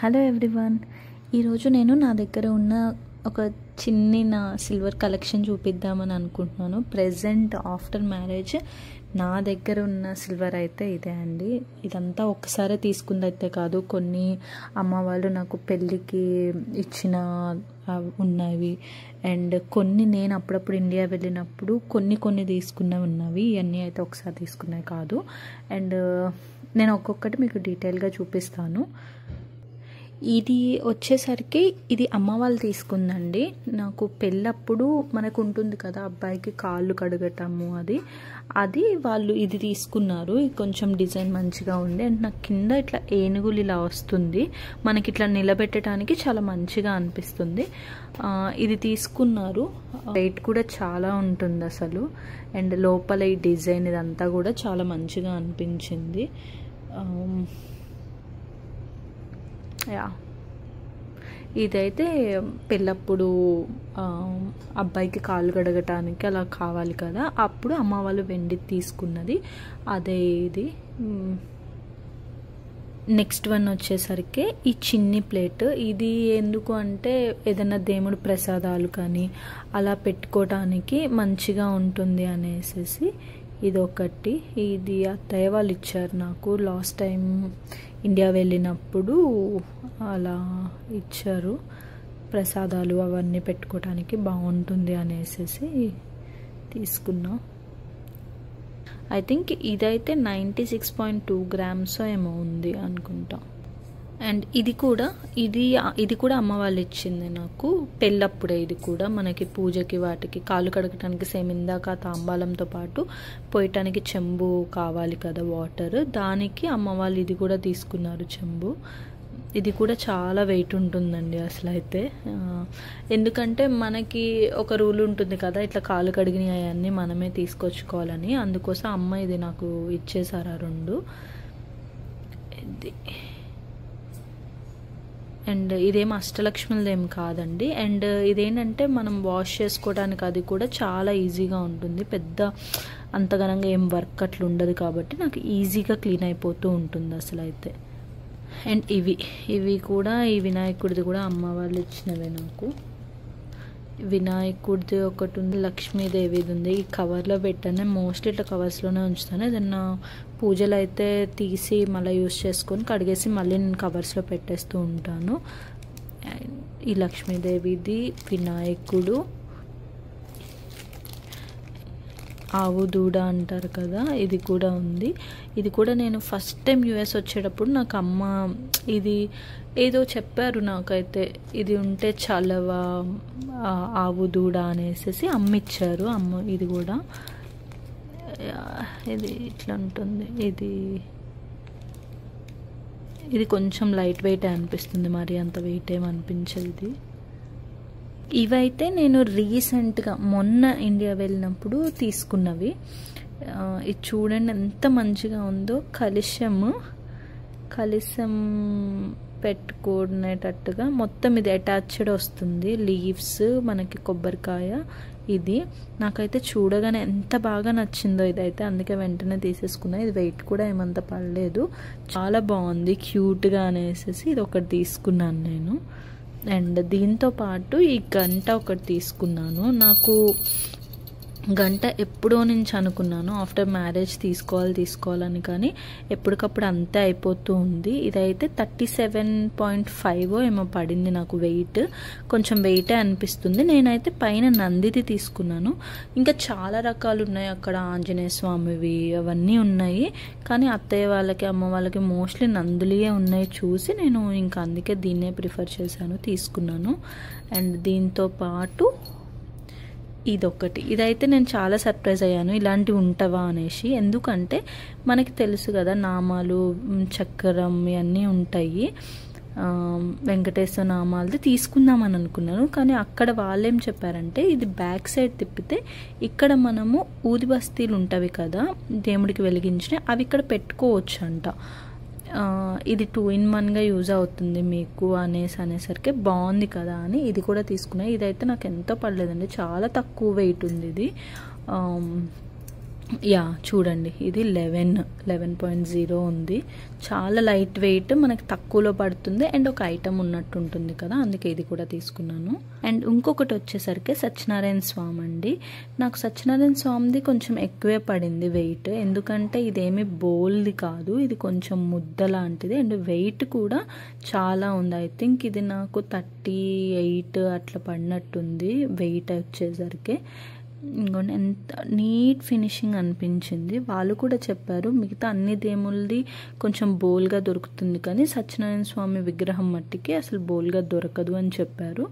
Hello everyone. ఈరోజు నేను నా దగ్గర ఉన్న ఒక నా సిల్వర్ కలెక్షన్ చూపిద్దామని అనుకుంటున్నాను. ప్రెజెంట్ ఆఫ్టర్ మ్యారేజ్ నా దగ్గర ఉన్న సిల్వర్ అయితే ఇదే అండి. ఇదంతా ఒక్కసారి తీసుకుంది అయితే కాదు, కొన్ని అమ్మ వాళ్ళు నాకు పెళ్ళికి ఇచ్చిన ఉన్నవి అండ్ కొన్ని నేను అప్పుడప్పుడు ఇండియా వెళ్ళినప్పుడు కొన్ని తీసుకున్నవి ఉన్నవి. ఇవన్నీ అయితే ఒకసారి తీసుకున్నవి కాదు. అండ్ నేను ఒక్కొక్కటి మీకు డీటెయిల్గా చూపిస్తాను. ఇది వచ్చేసరికి ఇది అమ్మ వాళ్ళు తీసుకుందండి. నాకు పెళ్ళప్పుడు మనకు ఉంటుంది కదా, అబ్బాయికి కాళ్ళు కడగటము అది వాళ్ళు ఇది తీసుకున్నారు. ఇది కొంచెం డిజైన్ మంచిగా ఉంది అండ్ నాకు కింద ఇట్లా ఏనుగులు ఇలా వస్తుంది, మనకి ఇట్లా నిలబెట్టడానికి చాలా మంచిగా అనిపిస్తుంది. ఇది తీసుకున్నారు. వెయిట్ కూడా చాలా ఉంటుంది అసలు. అండ్ లోపల ఈ డిజైన్ ఇదంతా కూడా చాలా మంచిగా అనిపించింది. ఇదైతే పెళ్ళప్పుడు అబ్బాయికి కాళ్ళు కడగటానికి అలా కావాలి కదా, అప్పుడు అమ్మ వాళ్ళు వెండి తీసుకున్నది అదే ఇది. నెక్స్ట్ వన్ వచ్చేసరికి ఈ చిన్ని ప్లేట్. ఇది ఎందుకు అంటే ఏదైనా దేవుడి ప్రసాదాలు కానీ అలా పెట్టుకోవడానికి మంచిగా ఉంటుంది అనేసి ఇది ఒకటి. ఇది అత్తయ్య వాళ్ళు ఇచ్చారు నాకు లాస్ట్ టైం ఇండియా వెళ్ళినప్పుడు, అలా ఇచ్చారు. ప్రసాదాలు అవన్నీ పెట్టుకోవడానికి బాగుంటుంది అనేసి తీసుకున్నా. ఐ థింక్ ఇదైతే 96.2 grams ఏమో ఉంది అనుకుంటా. అండ్ ఇది కూడా అమ్మ వాళ్ళు ఇచ్చింది నాకు పెళ్ళప్పుడే. ఇది కూడా మనకి పూజకి వాటికి కాళ్ళు కడగటానికి సేమ్ ఇందాక తాంబాలంతో పాటు పోయటానికి చెంబు కావాలి కదా, వాటర్, దానికి అమ్మ వాళ్ళు ఇది కూడా తీసుకున్నారు చెంబు. ఇది కూడా చాలా వెయిట్ ఉంటుందండి అసలు అయితే. ఎందుకంటే మనకి ఒక రూల్ ఉంటుంది కదా, ఇట్లా కాళ్ళు కడిగినవి అవన్నీ మనమే తీసుకొచ్చుకోవాలని. అందుకోసం అమ్మ ఇది నాకు ఇచ్చేసారు ఆ రెండు. ఇది అండ్ ఇదేం అష్టలక్ష్మిది ఏం కాదండి. అండ్ ఇదేంటంటే మనం వాష్ చేసుకోవడానికి అది కూడా చాలా ఈజీగా ఉంటుంది. పెద్ద అంతగనంగా ఏం వర్క్ అట్లా ఉండదు కాబట్టి నాకు ఈజీగా క్లీన్ అయిపోతూ ఉంటుంది అసలు అయితే. అండ్ ఇవి కూడా ఈ వినాయకుడిది కూడా అమ్మ వాళ్ళు ఇచ్చినవే నాకు. వినాయకుడిది ఒకటి ఉంది, లక్ష్మీదేవిది ఉంది. ఈ కవర్లో పెట్టాను, మోస్ట్లీ ఇట్లా కవర్స్లోనే ఉంచుతాను. ఏదన్నా పూజలు అయితే తీసి మళ్ళీ యూస్ చేసుకొని కడిగేసి మళ్ళీ నేను కవర్స్లో పెట్టేస్తూ ఉంటాను. ఈ లక్ష్మీదేవిది, వినాయకుడు, ఆవు దూడ అంటారు కదా, ఇది కూడా ఉంది. ఇది కూడా నేను ఫస్ట్ టైం యూఎస్ వచ్చేటప్పుడు నాకు అమ్మ ఇది ఏదో చెప్పారు నాకైతే, ఇది ఉంటే చలవ ఆవు దూడ అనేసి అమ్మ ఇచ్చారు. అమ్మ ఇది కూడా ఇది ఇట్లా ఉంటుంది. ఇది కొంచెం లైట్ వెయిట్ అనిపిస్తుంది, మరి అంత వెయిట్ ఏమనిపించదు. ఇవైతే నేను రీసెంట్గా మొన్న ఇండియా వెళ్ళినప్పుడు తీసుకున్నవి. ఇది చూడండి ఎంత మంచిగా ఉందో. కలశం పెట్టుకునేటట్టుగా మొత్తం ఇది అటాచ్డ్ వస్తుంది. లీవ్స్, మనకి కొబ్బరికాయ. ఇది నాకైతే చూడగానే ఎంత బాగా నచ్చిందో ఇదైతే, అందుకే వెంటనే తీసేసుకున్నా. ఇది వెయిట్ కూడా ఏమంత పడలేదు, చాలా బాగుంది, క్యూట్గా అనేసి ఇది ఒకటి తీసుకున్నాను నేను. అండ్ దీంతో పాటు ఈ గంట ఒకటి తీసుకున్నాను. నాకు గంట ఎప్పుడో నుంచి అనుకున్నాను, ఆఫ్టర్ మ్యారేజ్ తీసుకోవాలని, కానీ ఎప్పటికప్పుడు అంతే అయిపోతూ ఉంది. ఇదైతే 37.5 ఏమో పడింది నాకు వెయిట్. కొంచెం వెయిటే అనిపిస్తుంది. నేనైతే పైన నందిది తీసుకున్నాను. ఇంకా చాలా రకాలు ఉన్నాయి అక్కడ, ఆంజనేయ స్వామివి అవన్నీ ఉన్నాయి. కానీ అత్తయ్య వాళ్ళకి అమ్మ వాళ్ళకి మోస్ట్లీ నందులియే ఉన్నాయి చూసి నేను ఇంకా అందుకే దీన్నే ప్రిఫర్ చేశాను, తీసుకున్నాను. అండ్ దీంతో పాటు ఇదొకటి. ఇదైతే నేను చాలా సర్ప్రైజ్ అయ్యాను, ఇలాంటివి ఉంటావా అనేసి. ఎందుకంటే మనకి తెలుసు కదా, నామాలు, చక్రం ఇవన్నీ ఉంటాయి. వెంకటేశ్వర నామాలది తీసుకుందామని అనుకున్నాను, కానీ అక్కడ వాళ్ళేం చెప్పారంటే ఇది బ్యాక్ సైడ్ తిప్పితే ఇక్కడ మనము ఊది బస్తీలు ఉంటాయి కదా దేవుడికి వెలిగించిన, అవి ఇక్కడ పెట్టుకోవచ్చు అంట. ఇది 2-in-1గా యూజ్ అవుతుంది మీకు అనేసరికి బాగుంది కదా అని ఇది కూడా తీసుకున్నా. ఇదైతే నాకు ఎంతో పడలేదండి, చాలా తక్కువ వెయిట్ ఉంది ఇది. యా చూడండి, ఇది 11.0 ఉంది. చాలా లైట్ వెయిట్, మనకి తక్కువలో పడుతుంది అండ్ ఒక ఐటమ్ ఉన్నట్టు ఉంటుంది కదా, అందుకే ఇది కూడా తీసుకున్నాను. అండ్ ఇంకొకటి వచ్చేసరికి సత్యనారాయణ స్వామి అండి. నాకు సత్యనారాయణ స్వామిది కొంచెం ఎక్కువే పడింది వెయిట్, ఎందుకంటే ఇదేమి బోల్ది కాదు, ఇది కొంచెం ముద్ద లాంటిది అండ్ వెయిట్ కూడా చాలా ఉంది. ఐ థింక్ ఇది నాకు 38 అట్లా పడినట్టుంది వెయిట్ వచ్చేసరికి. ఇంకోండి ఎంత నీట్ ఫినిషింగ్ అనిపించింది. వాళ్ళు కూడా చెప్పారు మిగతా అన్ని దేవుళ్ళది కొంచెం బోల్గా దొరుకుతుంది కానీ సత్యనారాయణ స్వామి విగ్రహం మట్టికి అసలు బోల్గా దొరకదు అని చెప్పారు.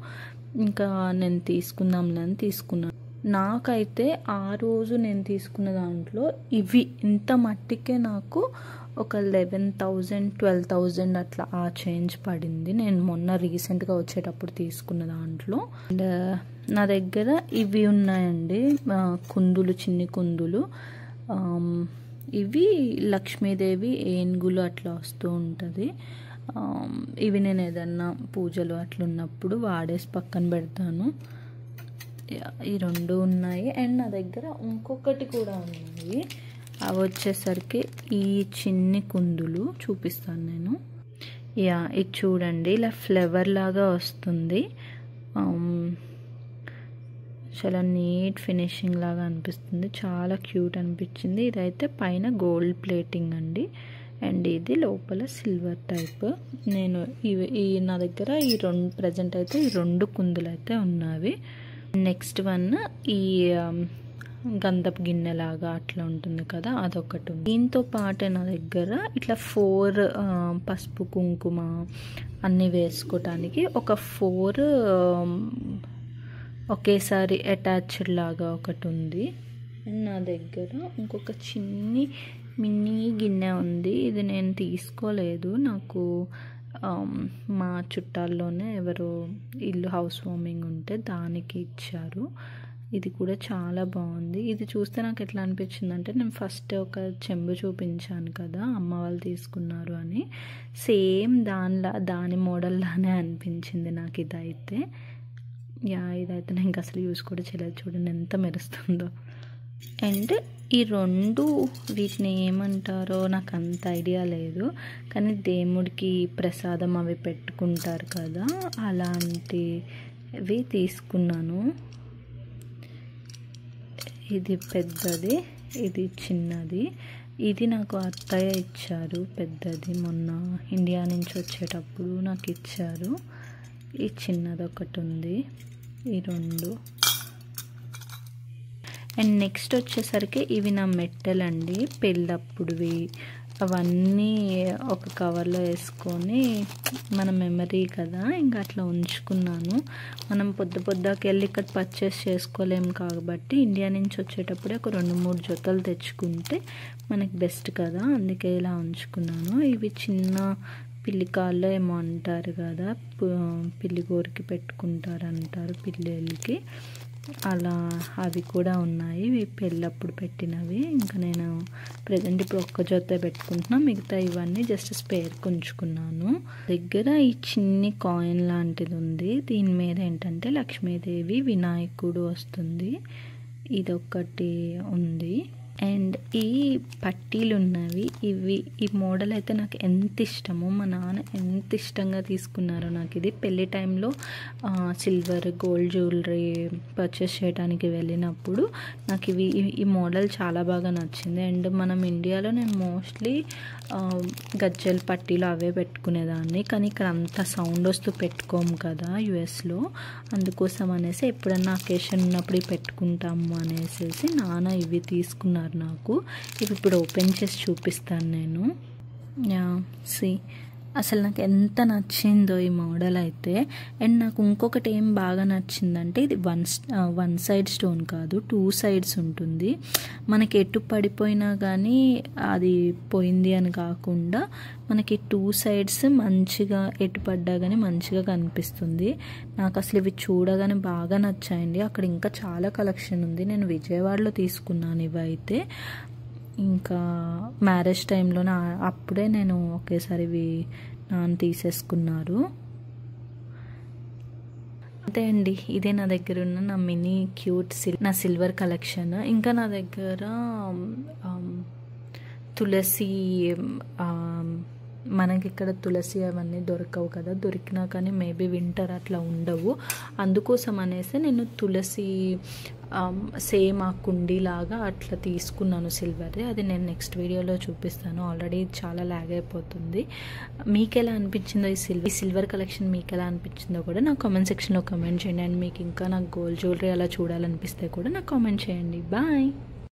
ఇంకా నేను తీసుకుందాంలే అని తీసుకున్నాను. నాకైతే ఆ రోజు నేను తీసుకున్న దాంట్లో ఇవి ఇంత మట్టికే నాకు ఒక 11,000 12,000 అట్లా ఆ చేంజ్ పడింది. నేను మొన్న రీసెంట్గా వచ్చేటప్పుడు తీసుకున్న దాంట్లో. అండ్ నా దగ్గర ఇవి ఉన్నాయండి, కుందులు, చిన్ని కుందులు. ఇవి లక్ష్మీదేవి ఏనుగులు అట్లా వస్తూ ఉంటుంది. ఇవి నేను ఏదన్నా పూజలు అట్లా ఉన్నప్పుడు వాడేసి పక్కన పెడతాను. ఈ రెండు ఉన్నాయి. అండ్ నా దగ్గర ఇంకొకటి కూడా ఉన్నాయి, అవి వచ్చేసరికి ఈ చిన్ని కుందులు చూపిస్తాను నేను. యా ఇది చూడండి, ఇలా ఫ్లవర్ లాగా వస్తుంది, చాలా నీట్ ఫినిషింగ్ లాగా అనిపిస్తుంది, చాలా క్యూట్ అనిపించింది. ఇదైతే పైన గోల్డ్ ప్లేటింగ్ అండి అండ్ ఇది లోపల సిల్వర్ టైప్. నేను నా దగ్గర ఈ రెండు ప్రజెంట్ అయితే ఈ రెండు కుందులు అయితే ఉన్నవి. నెక్స్ట్ వన్ ఈ గంధపు గిన్నెలాగా అట్లా ఉంటుంది కదా, అదొకటి ఉంది. దీంతో పాటు నా దగ్గర ఇట్లా 4 పసుపు కుంకుమ అన్నీ వేసుకోవటానికి ఒక 4 ఒకేసారి అటాచ్డ్ లాగా ఒకటి ఉంది. నా దగ్గర ఇంకొక మినీ గిన్నె ఉంది. ఇది నేను తీసుకోలేదు, నాకు మా చుట్టాల్లోనే ఎవరో ఇల్లు హౌస్ వార్మింగ్ ఉంటే దానికి ఇచ్చారు. ఇది కూడా చాలా బాగుంది. ఇది చూస్తే నాకు ఎట్లా అనిపించింది అంటే, నేను ఫస్ట్ ఒక చెంబు చూపించాను కదా అమ్మ వాళ్ళు తీసుకున్నారు అని, సేమ్ దాని మోడల్లానే అనిపించింది నాకు ఇదైతే. ఇదైతే నేను ఇంకా అసలు యూస్ కూడా చేయలేదు, చూడండి ఎంత మెరుస్తుందో. అండ్ ఈ రెండు వీటిని ఏమంటారో నాకు అంత ఐడియా లేదు, కానీ దేవుడికి ప్రసాదం అవి పెట్టుకుంటారు కదా, అలాంటివి తీసుకున్నాను. ఇది పెద్దది, ఇది చిన్నది. ఇది నాకు అత్తయ్య ఇచ్చారు పెద్దది, మొన్న ఇండియా నుంచి వచ్చేటప్పుడు నాకు ఇచ్చారు. ఈ చిన్నది ఒకటి ఉంది, ఈ రెండు. అండ్ నెక్స్ట్ వచ్చేసరికి ఇవి నా మెట్టెలండి, పెళ్ళప్పుడువి. అవన్నీ ఒక కవర్లో వేసుకొని మన మెమరీ కదా ఇంకా అట్లా ఉంచుకున్నాను. మనం పొద్దుకి వెళ్ళి ఇక్కడ పర్చేస్ చేసుకోలేము కాబట్టి ఇండియా నుంచి వచ్చేటప్పుడే ఒక 2-3 జతలు తెచ్చుకుంటే మనకి బెస్ట్ కదా, అందుకే ఇలా ఉంచుకున్నాను. ఇవి చిన్న పిల్లికాల్లో ఏమో అంటారు కదా, పిల్లిగోరికి పెట్టుకుంటారంటారు పిల్లలకి, అలా అవి కూడా ఉన్నాయి. ఇవి పెళ్ళప్పుడు పెట్టినవి. ఇంకా నేను ప్రజెంట్ ఇప్పుడు ఒక్క జొత్తే పెట్టుకుంటున్నా, మిగతా ఇవన్నీ జస్ట్ స్పేర్కి ఉంచుకున్నాను. దగ్గర ఈ చిన్ని కాయిన్ లాంటిది ఉంది, దీని మీద ఏంటంటే లక్ష్మీదేవి వినాయకుడు వస్తుంది, ఇదొకటి ఉంది. అండ్ ఈ పట్టీలు ఉన్నవి, ఈ మోడల్ అయితే నాకు ఎంత ఇష్టమో, మా నాన్న ఎంత ఇష్టంగా తీసుకున్నారో. నాకు ఇది పెళ్ళి టైంలో సిల్వర్ గోల్డ్ జ్యువెలరీ పర్చేస్ చేయడానికి వెళ్ళినప్పుడు నాకు ఈ మోడల్ చాలా బాగా నచ్చింది. అండ్ మనం ఇండియాలో నేను మోస్ట్లీ గజ్జల పట్టీలు అవే పెట్టుకునేదాన్ని, కానీ ఇక్కడ అంత సౌండ్ వస్తూ పెట్టుకోము కదా యుఎస్లో, అందుకోసం అనేసి ఎప్పుడన్నా అకేషన్ ఉన్నప్పుడు పెట్టుకుంటాము అనేసి నాన్న ఇవి తీసుకున్నారు నాకు. ఇవి ఇప్పుడు ఓపెన్ చేసి చూపిస్తాను నేను. అసలు నాకు ఎంత నచ్చిందో ఈ మోడల్ అయితే. అండ్ నాకు ఇంకొకటి ఏం బాగా నచ్చిందంటే, ఇది వన్ సైడ్ స్టోన్ కాదు, 2 సైడ్స్ ఉంటుంది. మనకి ఎటు పడిపోయినా కానీ అది పోయింది అని కాకుండా మనకి 2 సైడ్స్ మంచిగా ఎటు పడ్డా కానీ మంచిగా కనిపిస్తుంది. నాకు అసలు ఇవి చూడగానే బాగా నచ్చాయండి. అక్కడ ఇంకా చాలా కలెక్షన్ ఉంది, నేను విజయవాడలో తీసుకున్నాను ఇవైతే. ఇంకా మ్యారేజ్ టైంలోనే అప్పుడే నేను ఒకేసారి ఇవి నాన్న తీసేసుకున్నారు. అంతే అండి, ఇదే నా దగ్గర ఉన్న నా మినీ క్యూట్ నా సిల్వర్ కలెక్షన్. ఇంకా నా దగ్గర తులసి, మనకి ఇక్కడ తులసి అవన్నీ దొరకవు కదా, దొరికినా కానీ మేబీ వింటర్ అట్లా ఉండవు. అందుకోసం అనేసి నేను తులసి సేమ్ ఆ కుండీలాగా అట్లా తీసుకున్నాను సిల్వర్ది. అది నేను నెక్స్ట్ వీడియోలో చూపిస్తాను. ఆల్రెడీ చాలా లాగ్ అయిపోతుంది. మీకు ఎలా అనిపించిందో ఈ సిల్వర్ కలెక్షన్ మీకు ఎలా అనిపించిందో కూడా నాకు కామెంట్ సెక్షన్లో కామెంట్ చేయండి. అండ్ మీకు ఇంకా నాకు గోల్డ్ జ్యువెలరీ అలా చూడాలనిపిస్తే కూడా నాకు కామెంట్ చేయండి. బాయ్.